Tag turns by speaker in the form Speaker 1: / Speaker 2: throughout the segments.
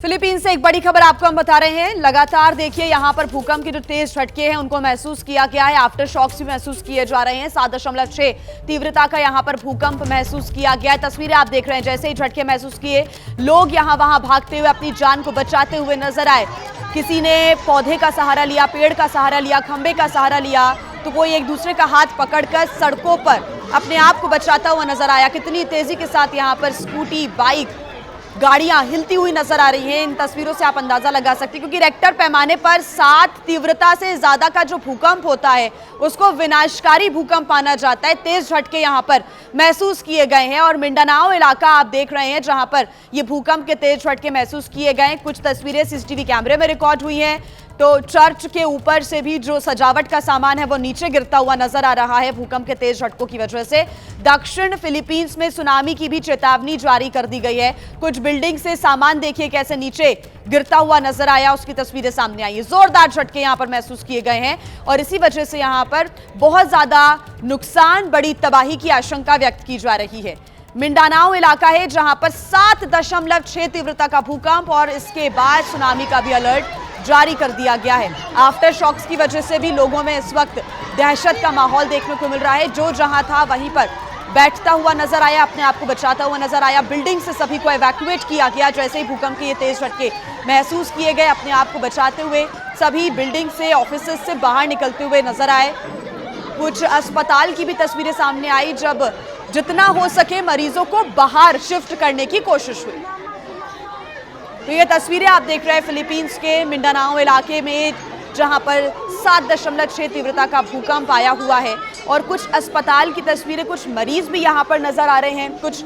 Speaker 1: Philippines से एक बड़ी खबर आपको हम बता रहे हैं। लगातार देखिए यहाँ पर भूकंप के जो तेज झटके हैं उनको महसूस किया गया है। आफ्टर शॉक्स भी महसूस किए जा रहे हैं। 7.6 तीव्रता का यहाँ पर भूकंप महसूस किया गया है। तस्वीरें आप देख रहे हैं, जैसे ही झटके महसूस किए लोग यहाँ वहां भागते हुए अपनी जान को बचाते हुए नजर आए। किसी ने पौधे का सहारा लिया, पेड़ का सहारा लिया, खंबे का सहारा लिया, तो कोई एक दूसरे का हाथ पकड़कर सड़कों पर अपने आप को बचाता हुआ नजर आया। कितनी तेजी के साथ यहाँ पर स्कूटी, बाइक, गाड़ियां हिलती हुई नजर आ रही हैं। इन तस्वीरों से आप अंदाजा लगा सकते हैं, क्योंकि रेक्टर पैमाने पर 7 तीव्रता से ज्यादा का जो भूकंप होता है उसको विनाशकारी भूकंप माना जाता है। तेज झटके यहां पर महसूस किए गए हैं और मिंडानाओ इलाका आप देख रहे हैं जहां पर ये भूकंप के तेज झटके महसूस किए गए। कुछ तस्वीरें सीसीटीवी कैमरे में रिकॉर्ड हुई हैं, तो चर्च के ऊपर से भी जो सजावट का सामान है वो नीचे गिरता हुआ नजर आ रहा है भूकंप के तेज झटकों की वजह से। दक्षिण फिलीपींस में सुनामी की भी चेतावनी जारी कर दी गई है। कुछ बिल्डिंग से सामान देखिए कैसे नीचे गिरता हुआ नजर आया, उसकी तस्वीरें सामने आई। जोरदार झटके यहां पर महसूस किए गए हैं और इसी वजह से यहां पर बहुत ज्यादा नुकसान, बड़ी तबाही की आशंका व्यक्त की जा रही है। मिंडानाओ इलाका है जहां पर 7.6 तीव्रता का भूकंप और इसके बाद सुनामी का भी अलर्ट जारी कर दिया गया है। आफ्टर शॉक्स की वजह से भी लोगों में इस वक्त दहशत का माहौल देखने को मिल रहा है। जो जहां था वहीं पर बैठता हुआ नजर आया, अपने आप को बचाता हुआ नजर आया। बिल्डिंग से सभी को इवैक्यूएट किया गया। जैसे ही भूकंप के ये तेज झटके महसूस किए गए, अपने आप को बचाते हुए सभी बिल्डिंग से, ऑफिस से बाहर निकलते हुए नजर आए। कुछ अस्पताल की भी तस्वीरें सामने आई, जब जितना हो सके मरीजों को बाहर शिफ्ट करने की कोशिश हुई। तो ये तस्वीरें आप देख रहे हैं फिलीपींस के मिंडानाओ इलाके में, जहां पर 7.6 तीव्रता का भूकंप आया हुआ है। और कुछ अस्पताल की तस्वीरें, कुछ मरीज भी यहां पर नजर आ रहे हैं। कुछ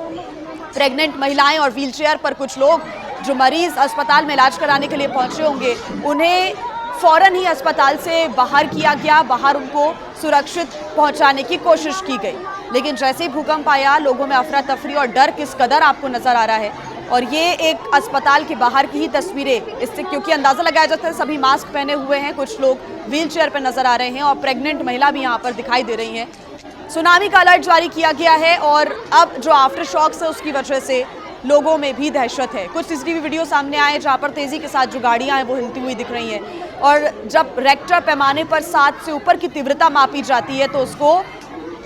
Speaker 1: प्रेग्नेंट महिलाएं और व्हीलचेयर पर कुछ लोग, जो मरीज अस्पताल में इलाज कराने के लिए पहुंचे होंगे, उन्हें फौरन ही अस्पताल से बाहर किया गया। बाहर उनको सुरक्षित पहुंचाने की कोशिश की गई, लेकिन जैसे ही भूकंप आया लोगों में अफरा तफरी और डर किस कदर आपको नजर आ रहा है। और ये एक अस्पताल के बाहर की ही तस्वीरें, इससे क्योंकि अंदाजा लगाया जाता है सभी मास्क पहने हुए हैं, कुछ लोग व्हीलचेयर पर नजर आ रहे हैं और प्रेग्नेंट महिला भी यहाँ पर दिखाई दे रही हैं। सुनामी का अलर्ट जारी किया गया है और अब जो आफ्टर शॉक्स है उसकी वजह से लोगों में भी दहशत है। कुछ सीसीटीवी वीडियो सामने आए जहाँ पर तेजी के साथ जो गाड़ियां हैं वो हिलती हुई दिख रही हैं। और जब रेक्टर पैमाने पर 7 से ऊपर की तीव्रता मापी जाती है तो उसको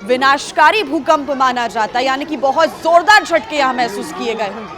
Speaker 1: विनाशकारी भूकंप माना जाता है, यानी कि बहुत जोरदार झटके यहाँ महसूस किए गए होंगे।